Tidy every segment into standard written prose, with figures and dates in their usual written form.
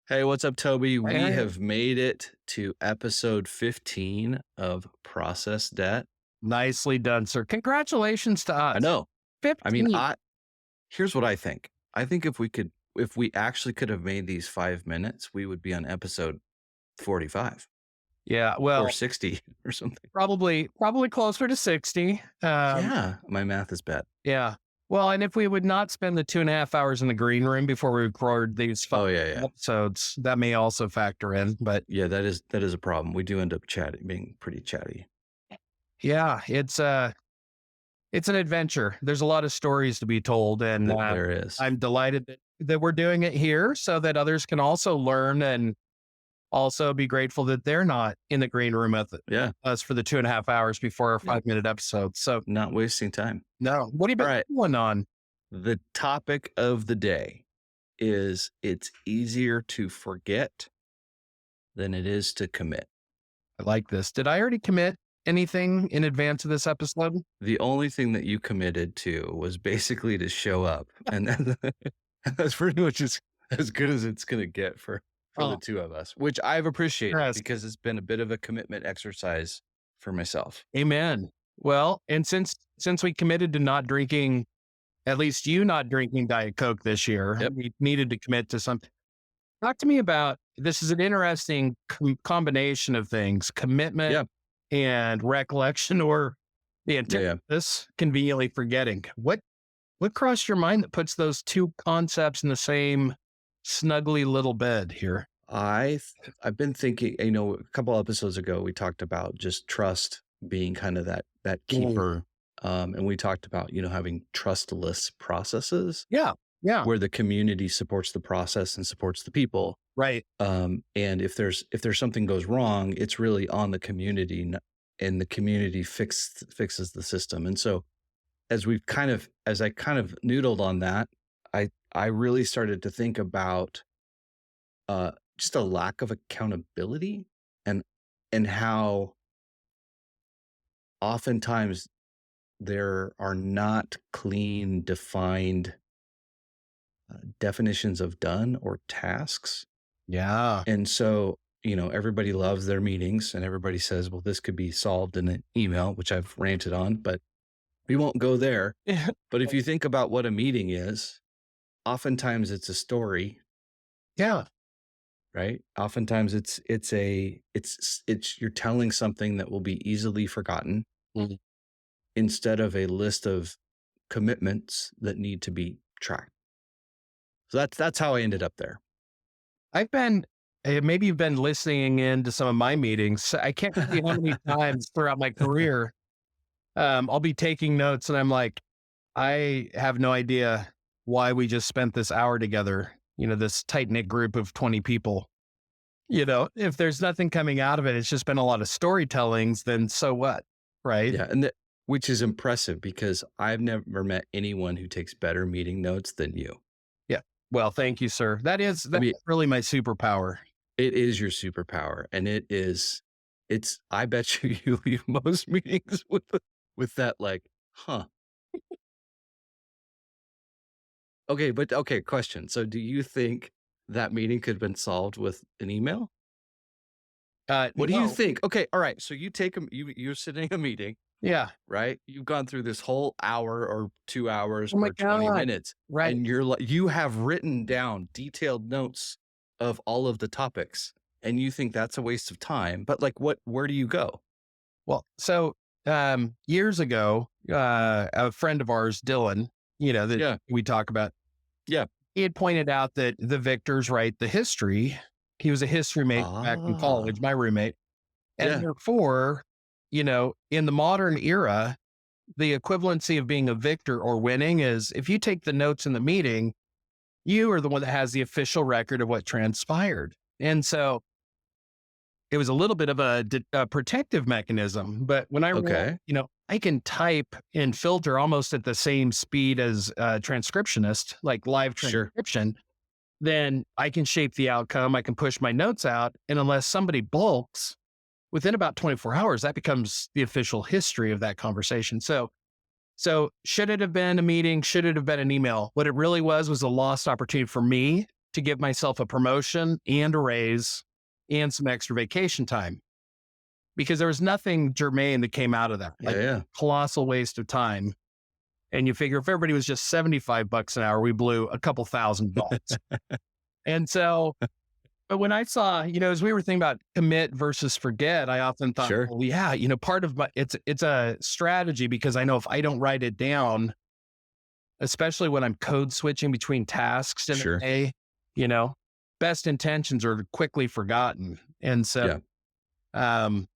Hey, what's up, Toby? We Hey, have made it to episode 15 of Process Debt. nicely done, sir. Congratulations to I us. know. I mean, 15. here's what I think. I think if we actually could have made these 5 minutes, we would be on episode 45 Yeah, or well, 60 or something. probably closer to 60. Yeah, my math is bad. Yeah. Well, and if we would not spend the 2.5 hours in the green room before we record these five Oh yeah, yeah, episodes, that may also factor in. But yeah. That is a problem. We do end up chatting, being pretty chatty. yeah, it's an adventure. There's a lot of stories to be told, and There is. I'm delighted that we're doing it here so that others can also learn and also be grateful that they're not in the green room with Yeah, us for the 2.5 hours before our yeah. 5-minute episode. So, Not wasting time. no, what have you All been right. doing on? The topic of the day is it's easier to forget than it is to commit. I like this. Did I already commit anything in advance of this episode? The only thing that you committed to was basically to show up. And that's pretty much as good as it's going to get for the Oh, two of us, which I've appreciated yes. because it's been a bit of a commitment exercise for myself. Amen. Well, and since we committed to not drinking, at least you not drinking Diet Coke this year, Yep. we needed to commit to something. Talk to me about this. Is an interesting combination of things: commitment Yeah. and recollection, or the Yeah. Yeah. antithesis, conveniently forgetting. What crossed your mind that puts those two concepts in the same snuggly little bed here? I've been thinking, a couple episodes ago we talked about just trust being kind of that Mm. keeper. And we talked about, having trustless processes Yeah, yeah, where the community supports the process and supports the people. right. And if there's something goes wrong, it's really on the community, and the community fixes the system. And so as I kind of noodled on that, I really started to think about just a lack of accountability, and how oftentimes there are not clean, defined definitions of done or tasks. Yeah. And so, everybody loves their meetings and everybody says, well, this could be solved in an email, which I've ranted on, but we won't go there. But if you think about what a meeting is, oftentimes it's a story, Yeah. right? Oftentimes it's you're telling something that will be easily forgotten Mhm. instead of a list of commitments that need to be tracked. So that's how I ended up there. I've been maybe you've been listening in to some of my meetings. I can't tell you how many times throughout my career, I'll be taking notes and I'm like, I have no idea why we just spent this hour together, this tight knit group of 20 people. If there's nothing coming out of it, it's just been a lot of storytellings, then so what? Right. Yeah, which is impressive because I've never met anyone who takes better meeting notes than you. Yeah. Well, thank you, sir. I That's mean, really my superpower. it is your superpower, and it's I bet you you leave most meetings with that, like, "Huh." Okay, but okay, question. So do you think that meeting could have been solved with an email? What do you No. think? Okay, all right, so you're sitting in a meeting, Yeah. right? You've gone through this whole hour or 2 hours Oh my or 20 God. minutes, Right. and you have written down detailed notes of all of the topics, and you think that's a waste of time, but, like, where do you go? Well, so years ago, a friend of ours, Dylan, that Yeah, we talk about, yeah. he had pointed out that the victors write the history. He was a history major back in college, Ah, my roommate. And yeah. therefore, in the modern era, the equivalency of being a victor or winning is if you take the notes in the meeting, you are the one that has the official record of what transpired. And so it was a little bit of a protective mechanism. But when I realized, Okay, I can type and filter almost at the same speed as a transcriptionist, like live sure. transcription, then I can shape the outcome. I can push my notes out. And unless somebody bulks within about 24 hours, that becomes the official history of that conversation. So should it have been a meeting? Should it have been an email? What it really was a lost opportunity for me to give myself a promotion and a raise and some extra vacation time because there was nothing germane that came out of that. Yeah, Like yeah. colossal waste of time. And you figure if everybody was just 75 bucks an hour, we blew a couple $1,000. And so, but when I saw, as we were thinking about commit versus forget, I often thought, Sure, well, yeah, part of it's a strategy because I know if I don't write it down, especially when I'm code switching between tasks in a sure. day, you know, best intentions are quickly forgotten. And so, Yeah, um,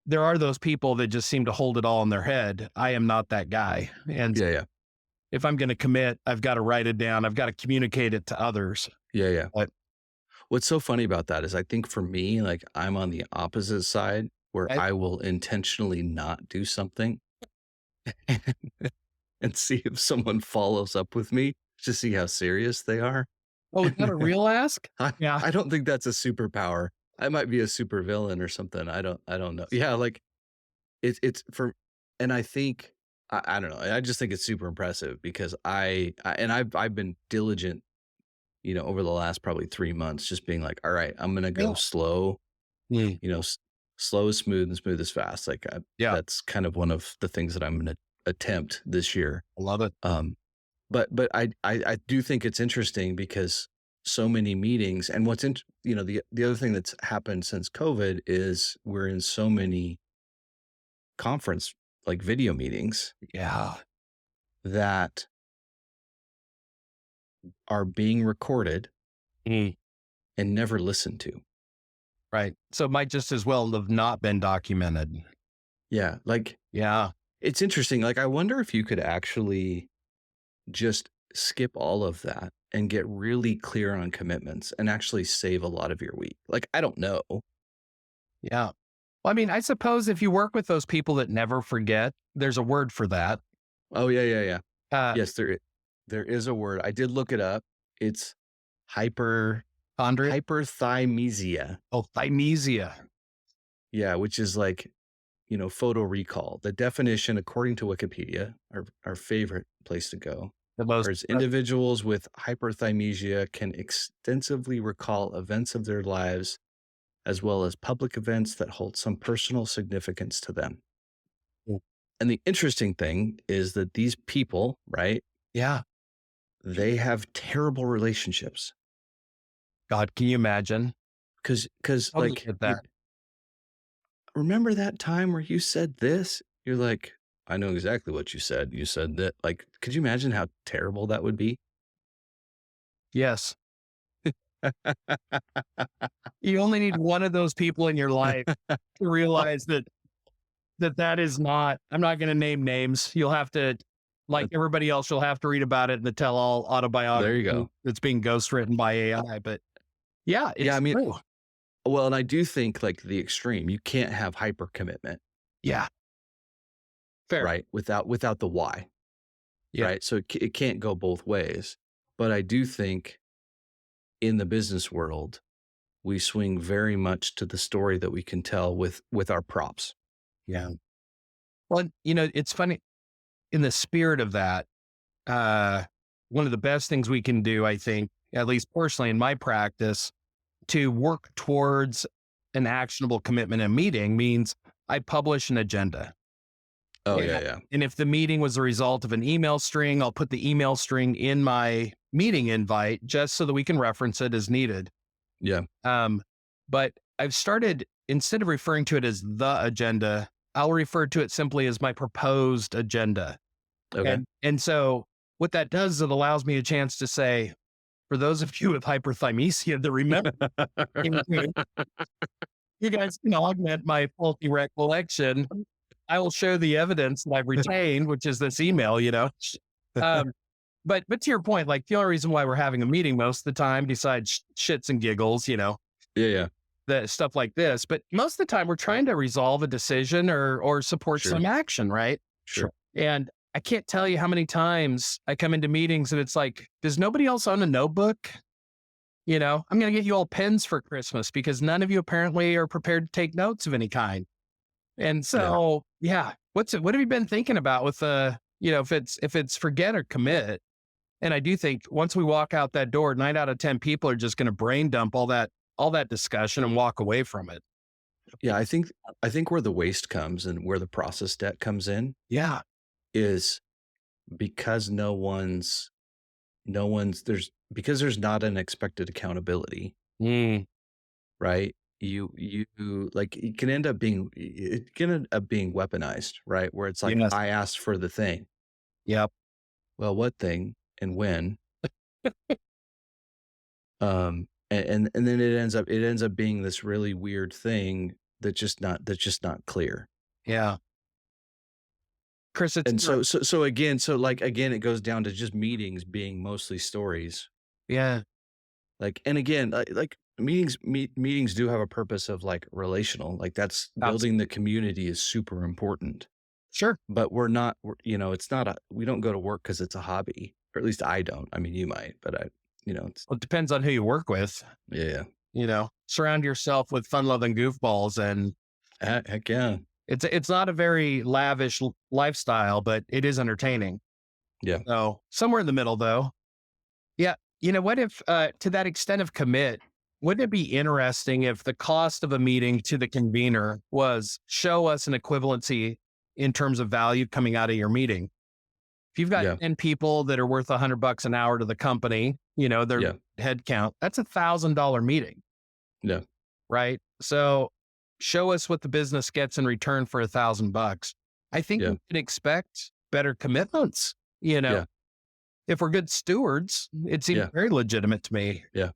there are those people that just seem to hold it all in their head. I am not that guy. And yeah, yeah, if I'm going to commit, I've got to write it down. I've got to communicate it to others. yeah, yeah. But What's so funny about that is I think for me, like I'm on the opposite side where I, I will intentionally not do something and see if someone follows up with me to see how serious they are. oh, is that a real ask? I, Yeah. I don't think that's a superpower. I might be a super villain or something. I don't know. Yeah, like it's for and I think I don't know. I just think it's super impressive because I've been diligent, over the last probably 3 months just being like, all right, I'm going to go Yeah. slow, Mm, you know, s- slow is smooth and smooth is fast. Like yeah. that's kind of one of the things that I'm going to attempt this year. I love it. Um but I do think it's interesting because so many meetings and the other thing that's happened since COVID is we're in so many conference like video meetings Yeah. that are being recorded Mm, and never listened to. right. So it might just as well have not been documented. Yeah, like Yeah. it's interesting. Like I wonder if you could actually just skip all of that and get really clear on commitments and actually save a lot of your week. Like I don't know. Yeah. Well, I mean, I suppose if you work with those people that never forget, there's a word for that. Oh yeah, yeah, yeah. Uh, Yes, there is a word. I did look it up. It's hyper Andre, hyperthymesia. oh, Thymesia, Yeah, which is like, photo recall. The definition, according to Wikipedia, our favorite place to go, the most, is individuals with hyperthymesia can extensively recall events of their lives as well as public events that hold some personal significance to them. And the interesting thing is that these people, right, yeah. they have terrible relationships God, can you imagine? because Totally like get you that. remember that time where you said this? You're like, I know exactly what you said. You said that. Like, could you imagine how terrible that would be? Yes. You only need one of those people in your life to realize that is not, I'm not going to name names. You'll have to, like everybody else, you'll have to read about it in the tell all There you autobiography go. that's being ghostwritten by AI. But yeah, Yeah, I it's mean, true. well, and I do think like the extreme, you can't have hyper commitment, Yeah. Fair. right? Without the why, Yeah. right? So it can't go both ways. But I do think in the business world, we swing very much to the story that we can tell with our props. Yeah. Well, it's funny in the spirit of that. Uh, One of the best things we can do, I think, at least personally in my practice, to work towards an actionable commitment in a meeting means I publish an agenda. Oh yeah, Yeah. yeah, And if the meeting was a result of an email string, I'll put the email string in my meeting invite just so that we can reference it as needed. yeah. Um, but I've started, instead of referring to it as the agenda, I'll refer to it simply as my proposed agenda. Okay. And so what that does is it allows me a chance to say, for those of you with hyperthymesia that remember, you guys can augment my faulty recollection. I will show the evidence that I've retained, which is this email. Um, but to your point, like the only reason why we're having a meeting most of the time, besides shits and giggles, Yeah, yeah. the stuff like this, but most of the time we're trying to resolve a decision or support Sure, some action, right? sure. And I can't tell you how many times I come into meetings and it's like, does nobody else own a notebook? I'm going to get you all pens for Christmas because none of you apparently are prepared to take notes of any kind. And Yeah. so, yeah, what have you been thinking about with if it's forget or commit? And I do think once we walk out that door, 9 out of 10 people are just going to brain dump all that discussion and walk away from it. Yeah, I think where the waste comes and where the process debt comes in Yeah. is because there's not an expected accountability, Mm, right? You like it can end up being weaponized, right? Where it's like, yes. I asked for the thing. Yep. Well, what thing and when? And then it ends up being this really weird thing that's just not clear. Yeah. Chris, it's And so again, it goes down to just meetings being mostly stories. yeah. Like, and again, like meetings do have a purpose of like relational, like that's Abs- building the community is super important. Sure. But it's not we don't go to work because it's a hobby, or at least I don't. I mean, you might, but it's Well, it depends on who you work with. yeah, yeah. Surround yourself with fun loving goofballs, and Heck yeah, it's not a very lavish lifestyle, but it is entertaining. yeah, So somewhere in the middle, though. Yeah. What if, to that extent of commit, wouldn't it be interesting if the cost of a meeting to the convener was show us an equivalency in terms of value coming out of your meeting? If you've got yeah, 10 people that are worth $100 an hour to the company, their yeah, head count, that's $1,000 meeting, yeah, right? So show us what the business gets in return for $1,000. I think yeah, we can expect better commitments. You know, yeah, if we're good stewards, it seems yeah, very legitimate to me. yeah.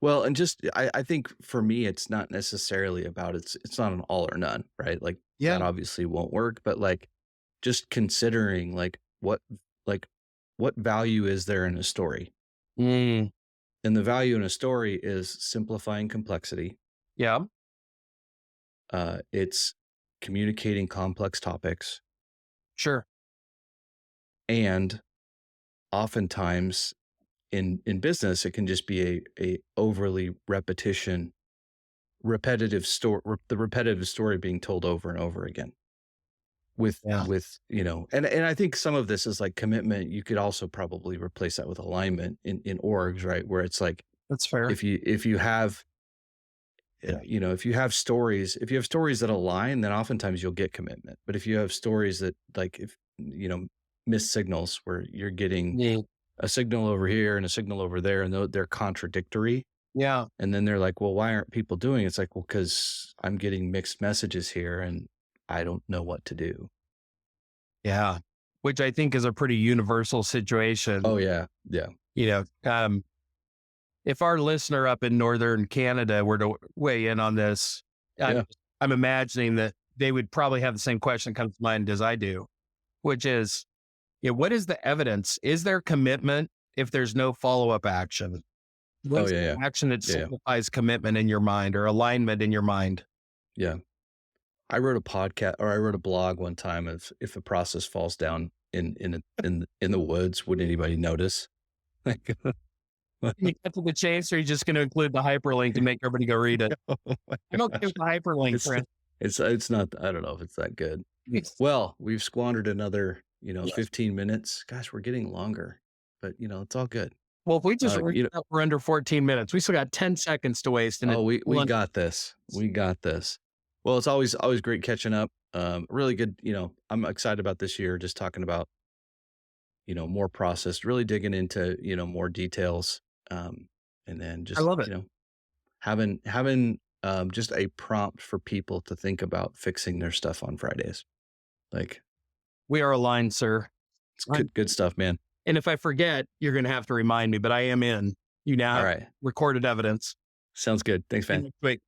Well, and just I think for me, it's not necessarily about it's not an all or none, right? Like Yeah. that obviously won't work, but like just considering like what value is there in a story? Mm, And the value in a story is simplifying complexity. yeah. It's communicating complex topics, Sure. and oftentimes in business, it can just be a overly repetitive story, the repetitive story being told over and over again. Yeah. And I think some of this is like commitment. You could also probably replace that with alignment in orgs, right? Where it's like That's fair. if you have if you have stories that align, then oftentimes you'll get commitment. But if you have stories that like if miss signals where you're getting Yeah. a signal over here and a signal over there, and they're contradictory, Yeah. and then they're like, well, why aren't people doing it? It's like, well, because I'm getting mixed messages here and I don't know what to do. Yeah. Which I think is a pretty universal situation. Oh yeah, yeah, You know, um, if our listener up in Northern Canada were to weigh in on this, I'm, yeah, I'm imagining that they would probably have the same question come to mind as I do, which is, what is the evidence? Is there commitment if there's no follow up action? What oh is yeah, the yeah, action that yeah, yeah, signifies commitment in your mind or alignment in your mind? yeah. I wrote a blog one time of if a process falls down in the woods, would anybody notice? Like, You cut to the chase, or are you just going to include the hyperlink and make everybody go read it? oh my I'm okay gosh, with the hyperlink, it's Chris. it's not. I don't know if it's that good. Yes. Well, we've squandered another 15 minutes. Gosh, we're getting longer, but it's all good. Well, if we just Uh, reach you know, out for under 14 minutes, we still got 10 seconds to waste. And oh, it's we got this. We got this. Well, it's always great catching up. Really good. I'm excited about this year. Just talking about more processed, really digging into more details, and then I just love it. having just a prompt for people to think about fixing their stuff on Fridays. Like We are aligned, sir. it's I'm- good stuff, man. And if I forget, you're going to have to remind me, but I am in. You now All have right, recorded evidence. sounds good. Thanks, See you man. next week.